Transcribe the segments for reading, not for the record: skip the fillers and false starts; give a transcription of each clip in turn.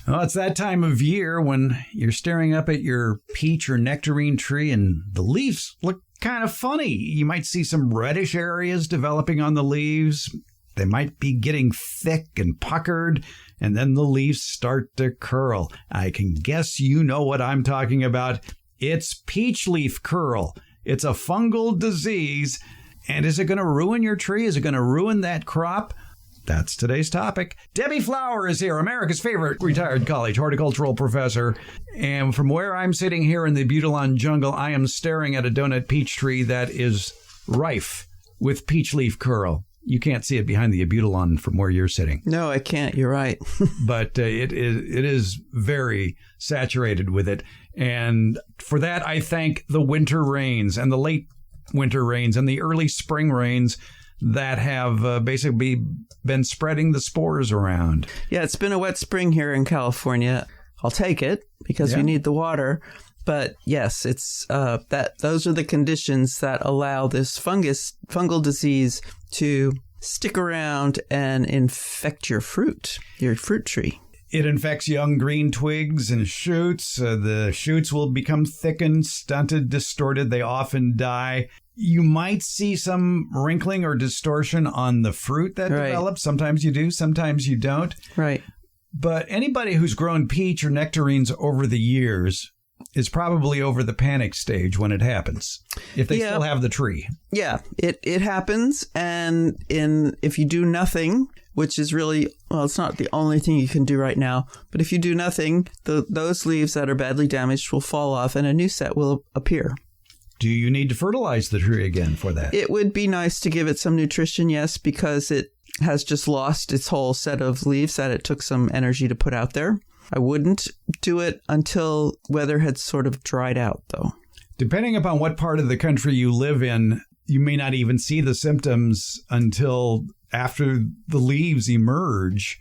Well, it's that time of year when you're staring up at your peach or nectarine tree and the leaves look kind of funny. You might see some reddish areas developing on the leaves. They might be getting thick and puckered, and then the leaves start to curl. I can guess you know what I'm talking about. It's peach leaf curl. It's a fungal disease. And is it going to ruin your tree? Is it going to ruin that crop? That's today's topic. Debbie Flower is here, America's favorite retired college horticultural professor. And from where I'm sitting here in the Butelon jungle, I am staring at a donut peach tree that is rife with peach leaf curl. You can't see it behind the Butelon from where you're sitting. No, I can't. You're right. But it is very saturated with it. And for that, I thank the winter rains and the late winter rains and the early spring rains that have basically been spreading the spores around. Yeah, it's been a wet spring here in California. I'll take it because we need the water. But yes, it's those are the conditions that allow this fungal disease to stick around and infect your fruit tree. It infects young green twigs and shoots. The shoots will become thickened, stunted, distorted. They often die. You might see some wrinkling or distortion on the fruit that develops. Sometimes you do, sometimes you don't. Right. But anybody who's grown peach or nectarines over the years is probably over the panic stage when it happens, if they still have the tree. Yeah, it happens. And if you do nothing, which is really, well, it's not the only thing you can do right now, but if you do nothing, those leaves that are badly damaged will fall off and a new set will appear. Do you need to fertilize the tree again for that? It would be nice to give it some nutrition, yes, because it has just lost its whole set of leaves that it took some energy to put out there. I wouldn't do it until weather had sort of dried out, though. Depending upon what part of the country you live in, you may not even see the symptoms until after the leaves emerge.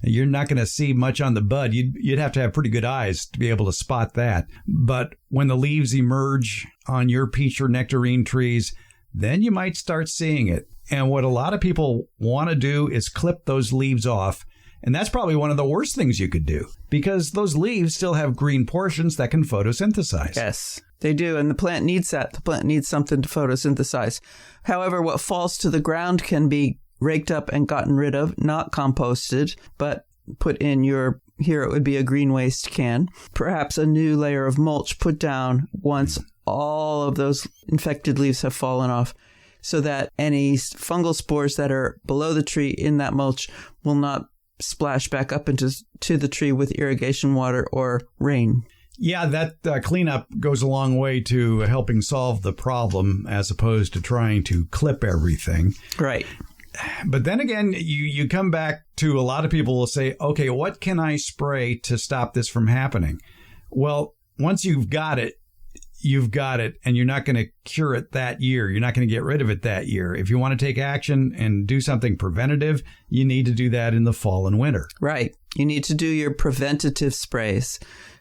You're not going to see much on the bud. You'd have to have pretty good eyes to be able to spot that. But when the leaves emerge on your peach or nectarine trees, then you might start seeing it. And what a lot of people want to do is clip those leaves off. And that's probably one of the worst things you could do because those leaves still have green portions that can photosynthesize. Yes, they do. And the plant needs that. The plant needs something to photosynthesize. However, what falls to the ground can be raked up and gotten rid of, not composted, but put in here it would be a green waste can. Perhaps a new layer of mulch put down once all of those infected leaves have fallen off so that any fungal spores that are below the tree in that mulch will not splash back up into the tree with irrigation water or rain. Yeah, that cleanup goes a long way to helping solve the problem as opposed to trying to clip everything. Right. But then again, you come back to a lot of people will say, okay, what can I spray to stop this from happening? Well, once you've got it, and you're not going to cure it that year. You're not going to get rid of it that year. If you want to take action and do something preventative, you need to do that in the fall and winter. Right. You need to do your preventative sprays.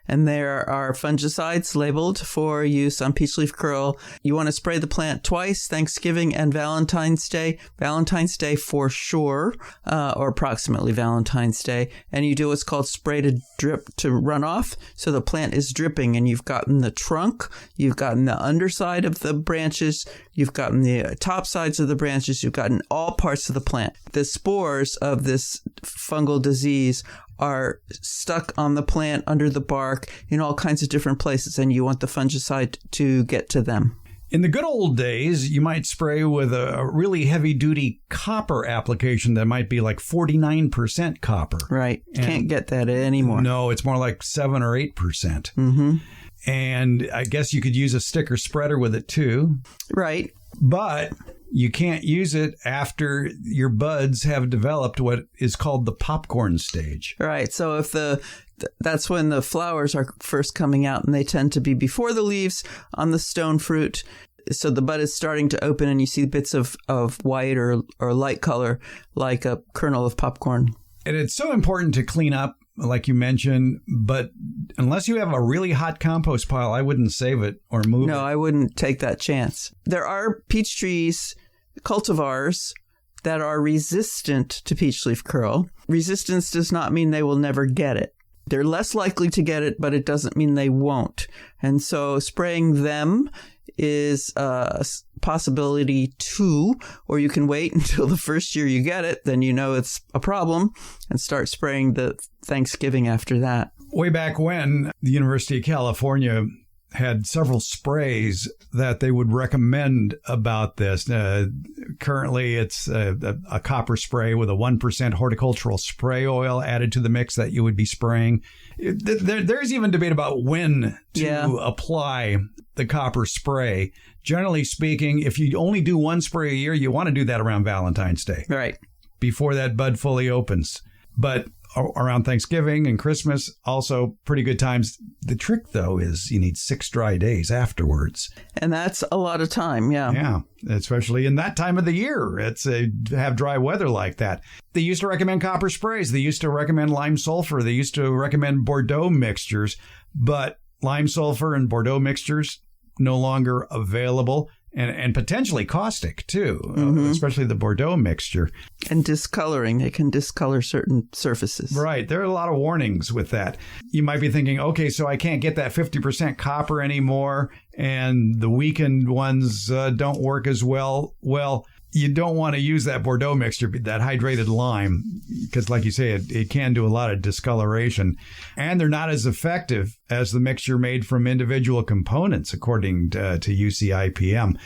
And there are fungicides labeled for use on peach leaf curl. You want to spray the plant twice, Thanksgiving and Valentine's Day. Valentine's Day for sure, or approximately Valentine's Day. And you do what's called spray to drip to run off. So the plant is dripping and you've gotten the trunk, you've gotten the underside of the branches, you've gotten the top sides of the branches, you've gotten all parts of the plant. The spores of this fungal disease are stuck on the plant, under the bark, in all kinds of different places, and you want the fungicide to get to them. In the good old days, you might spray with a really heavy-duty copper application that might be like 49% copper. Right. Can't get that anymore. No, it's more like 7 or 8%. Mm-hmm. And I guess you could use a sticker spreader with it, too. Right. But you can't use it after your buds have developed what is called the popcorn stage. Right. So if that's when the flowers are first coming out, and they tend to be before the leaves on the stone fruit. So the bud is starting to open and you see bits of white or light color like a kernel of popcorn. And it's so important to clean up, like you mentioned, but unless you have a really hot compost pile, I wouldn't save it or move it. No, I wouldn't take that chance. There are peach trees, cultivars, that are resistant to peach leaf curl. Resistance does not mean they will never get it. They're less likely to get it, but it doesn't mean they won't. And so spraying them is a possibility too, or you can wait until the first year you get it, then you know it's a problem, and start spraying the Thanksgiving after that. Way back when, the University of California had several sprays that they would recommend about this. Currently, it's a copper spray with a 1% horticultural spray oil added to the mix that you would be spraying. There's even debate about when to apply the copper spray. Generally speaking, if you only do one spray a year, you want to do that around Valentine's Day. Right. Before that bud fully opens. But around Thanksgiving and Christmas, also pretty good times. The trick, though, is you need 6 dry days afterwards. And that's a lot of time, yeah. Yeah, especially in that time of the year. It's have dry weather like that. They used to recommend copper sprays. They used to recommend lime sulfur. They used to recommend Bordeaux mixtures. But lime sulfur and Bordeaux mixtures no longer available. And potentially caustic, too, especially the Bordeaux mixture. And discoloring. They can discolor certain surfaces. Right. There are a lot of warnings with that. You might be thinking, okay, so I can't get that 50% copper anymore, and the weakened ones don't work as well. Well, you don't want to use that Bordeaux mixture, that hydrated lime, because like you say, it can do a lot of discoloration. And they're not as effective as the mixture made from individual components, according to UCIPM.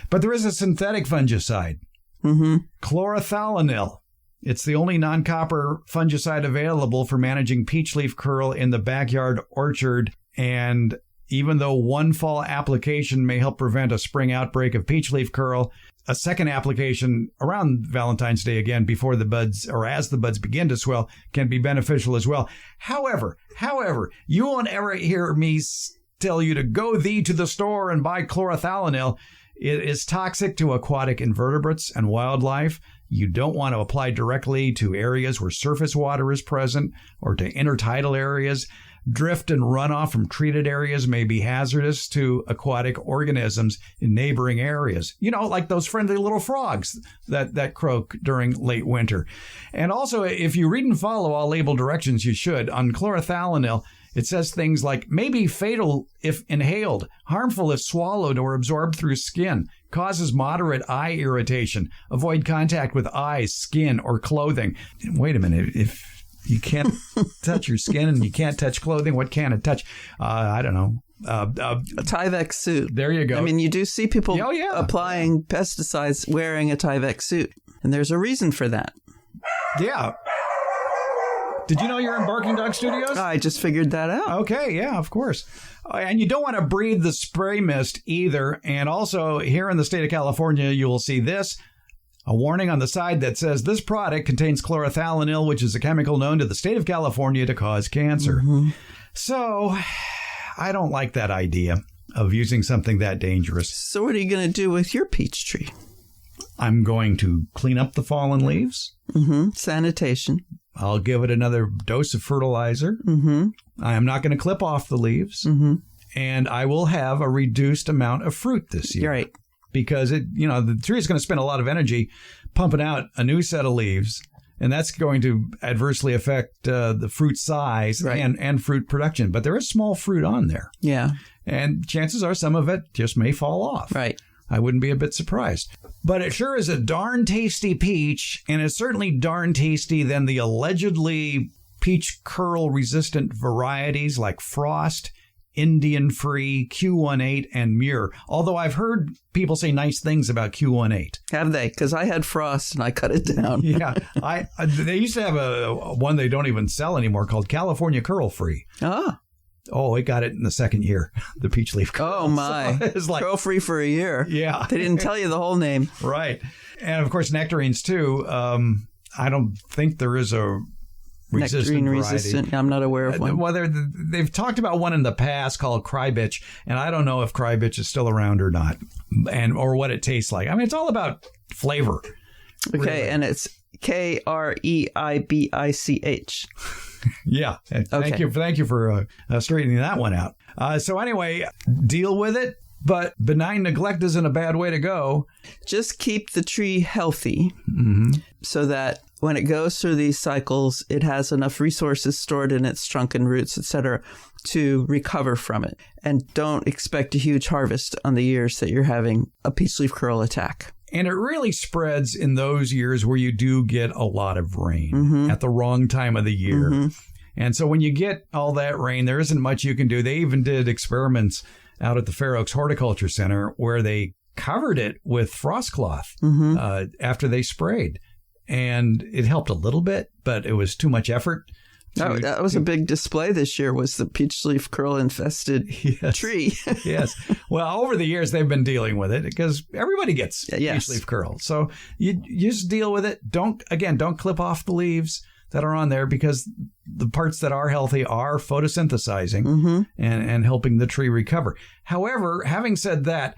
But there is a synthetic fungicide, chlorothalonil. It's the only non-copper fungicide available for managing peach leaf curl in the backyard orchard. And even though one fall application may help prevent a spring outbreak of peach leaf curl, a second application around Valentine's Day, again, before the buds or as the buds begin to swell, can be beneficial as well. However, you won't ever hear me tell you to go thee to the store and buy chlorothalonil. It is toxic to aquatic invertebrates and wildlife. You don't want to apply directly to areas where surface water is present or to intertidal areas. Drift and runoff from treated areas may be hazardous to aquatic organisms in neighboring areas. You know, like those friendly little frogs that croak during late winter. And also, if you read and follow all label directions, you should. On chlorothalonil, it says things like may be fatal if inhaled, harmful if swallowed or absorbed through skin, causes moderate eye irritation, avoid contact with eyes, skin, or clothing. Wait a minute, if you can't touch your skin and you can't touch clothing, what can it touch? I don't know. A Tyvek suit. There you go. I mean, you do see people applying pesticides wearing a Tyvek suit, and there's a reason for that. Yeah. Did you know you're in Barking Dog Studios? I just figured that out. Okay, yeah, of course. And you don't want to breathe the spray mist either. And also, here in the state of California, you will see this. A warning on the side that says this product contains chlorothalonil, which is a chemical known to the state of California to cause cancer. So I don't like that idea of using something that dangerous. So what are you going to do with your peach tree? I'm going to clean up the fallen leaves. Sanitation. I'll give it another dose of fertilizer. I am not going to clip off the leaves. And I will have a reduced amount of fruit this year. Right. Because the tree is going to spend a lot of energy pumping out a new set of leaves, and that's going to adversely affect the fruit size and fruit production. But there is small fruit on there. Yeah. And chances are some of it just may fall off. Right. I wouldn't be a bit surprised. But it sure is a darn tasty peach, and it's certainly darn tasty than the allegedly peach curl resistant varieties like Frost, Indian Free, Q18, and Muir. Although I've heard people say nice things about Q18. Have they? Because I had Frost and I cut it down. Yeah. They used to have a one they don't even sell anymore called California Curl Free. Oh, it got it in the second year, the peach leaf curl. Oh, my. So it's like, curl free for a year. Yeah. They didn't tell you the whole name. Right. And, of course, nectarines, too. I don't think there is a nectarine resistant. I'm not aware of one. Well, they've talked about one in the past called Crybitch, and I don't know if Crybitch is still around or not, or what it tastes like. I mean, it's all about flavor. Okay, really. And it's Kreibich. Yeah. Thank you for straightening that one out. So anyway, deal with it. But benign neglect isn't a bad way to go. Just keep the tree healthy so that when it goes through these cycles, it has enough resources stored in its trunk and roots, etc., to recover from it. And don't expect a huge harvest on the years that you're having a peach leaf curl attack. And it really spreads in those years where you do get a lot of rain at the wrong time of the year. And so when you get all that rain, there isn't much you can do. They even did experiments out at the Fair Oaks Horticulture Center where they covered it with frost cloth after they sprayed. And it helped a little bit, but it was too much effort. That was a big display this year, was the peach leaf curl infested tree. Yes. Well, over the years, they've been dealing with it because everybody gets peach leaf curl. So you just deal with it. Don't clip off the leaves that are on there because the parts that are healthy are photosynthesizing and helping the tree recover. However, having said that,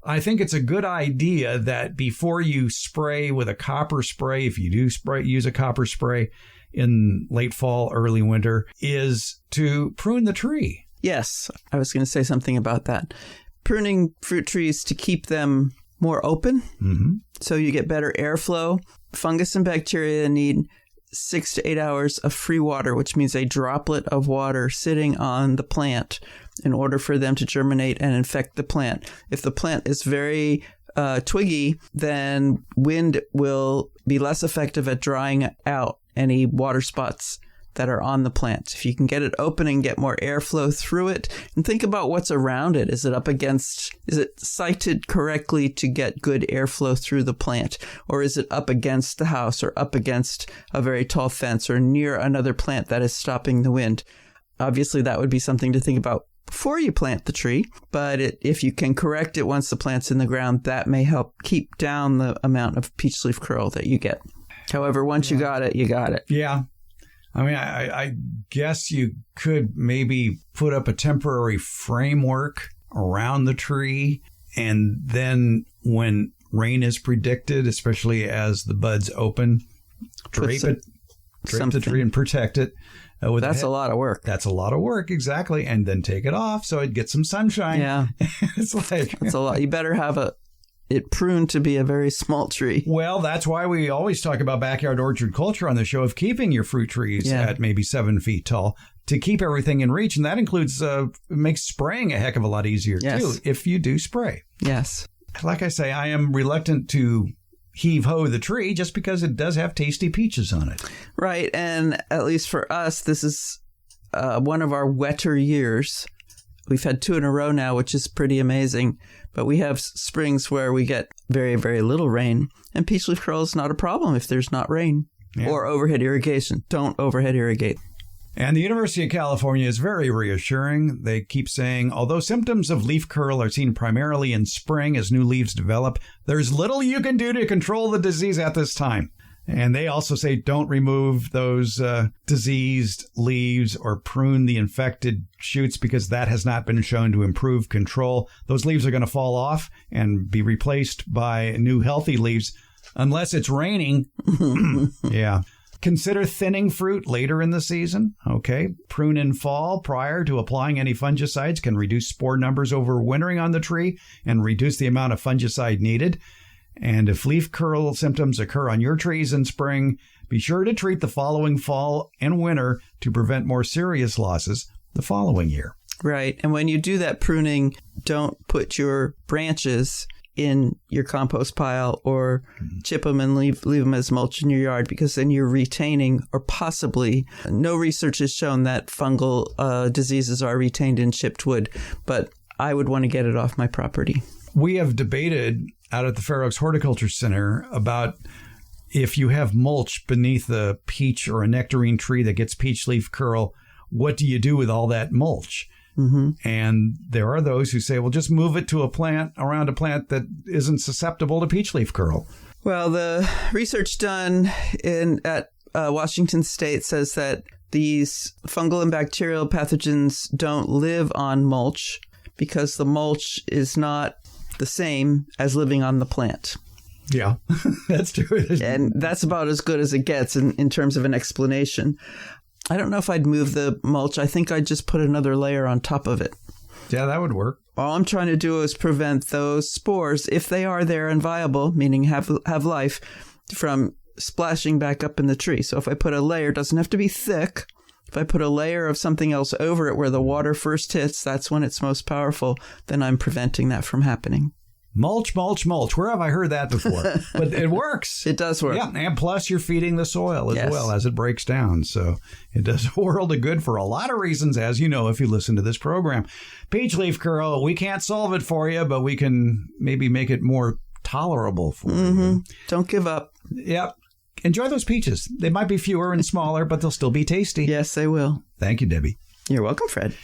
I think it's a good idea that before you spray with a copper spray, if you do use a copper spray in late fall, early winter, is to prune the tree. Yes, I was going to say something about that. Pruning fruit trees to keep them more open so you get better airflow. Fungus and bacteria need 6 to 8 hours of free water, which means a droplet of water sitting on the plant in order for them to germinate and infect the plant. If the plant is very twiggy, then wind will be less effective at drying out any water spots that are on the plant. If you can get it open and get more airflow through it, and think about what's around it. Is it sited correctly to get good airflow through the plant? Or is it up against the house or up against a very tall fence or near another plant that is stopping the wind? Obviously, that would be something to think about before you plant the tree, but if you can correct it once the plant's in the ground, that may help keep down the amount of peach leaf curl that you get. However, once you got it, you got it. Yeah. I mean, I guess you could maybe put up a temporary framework around the tree, and then when rain is predicted, especially as the buds open, drape the tree and protect it. That's a lot of work. That's a lot of work, exactly. And then take it off so it gets some sunshine. Yeah. It's like... That's a lot. You better have it pruned to be a very small tree. Well, that's why we always talk about backyard orchard culture on the show, of keeping your fruit trees at maybe 7 feet tall to keep everything in reach. And that includes, makes spraying a heck of a lot easier, too, if you do spray. Yes. Like I say, I am reluctant to heave-ho the tree just because it does have tasty peaches on it. Right. And at least for us, this is one of our wetter years. We've had 2 in a row now, which is pretty amazing. But we have springs where we get very, very little rain. And peach leaf curl is not a problem if there's not rain or overhead irrigation. Don't overhead irrigate. And the University of California is very reassuring. They keep saying, although symptoms of leaf curl are seen primarily in spring as new leaves develop, there's little you can do to control the disease at this time. And they also say don't remove those diseased leaves or prune the infected shoots because that has not been shown to improve control. Those leaves are going to fall off and be replaced by new healthy leaves unless it's raining. Yeah. Consider thinning fruit later in the season. Okay. Prune in fall prior to applying any fungicides can reduce spore numbers overwintering on the tree and reduce the amount of fungicide needed. And if leaf curl symptoms occur on your trees in spring, be sure to treat the following fall and winter to prevent more serious losses the following year. Right. And when you do that pruning, don't put your branches in your compost pile or chip them and leave them as mulch in your yard, because then you're retaining, or possibly, no research has shown that fungal diseases are retained in chipped wood, but I would want to get it off my property. We have debated out at the Fair Oaks Horticulture Center about if you have mulch beneath a peach or a nectarine tree that gets peach leaf curl, what do you do with all that mulch? And there are those who say, well, just move it to around a plant that isn't susceptible to peach leaf curl. Well, the research done at Washington State says that these fungal and bacterial pathogens don't live on mulch because the mulch is not the same as living on the plant. Yeah, that's true. And that's about as good as it gets in terms of an explanation. I don't know if I'd move the mulch. I think I'd just put another layer on top of it. Yeah, that would work. All I'm trying to do is prevent those spores, if they are there and viable, meaning have life, from splashing back up in the tree. So if I put a layer, it doesn't have to be thick. If I put a layer of something else over it where the water first hits, that's when it's most powerful. Then I'm preventing that from happening. Mulch, mulch, mulch. Where have I heard that before? But it works. It does work. Yeah, and plus you're feeding the soil as well as it breaks down. So it does a world of good for a lot of reasons, as you know, if you listen to this program. Peach leaf curl, we can't solve it for you, but we can maybe make it more tolerable for you. Don't give up. Yep. Enjoy those peaches. They might be fewer and smaller, but they'll still be tasty. Yes, they will. Thank you, Debbie. You're welcome, Fred.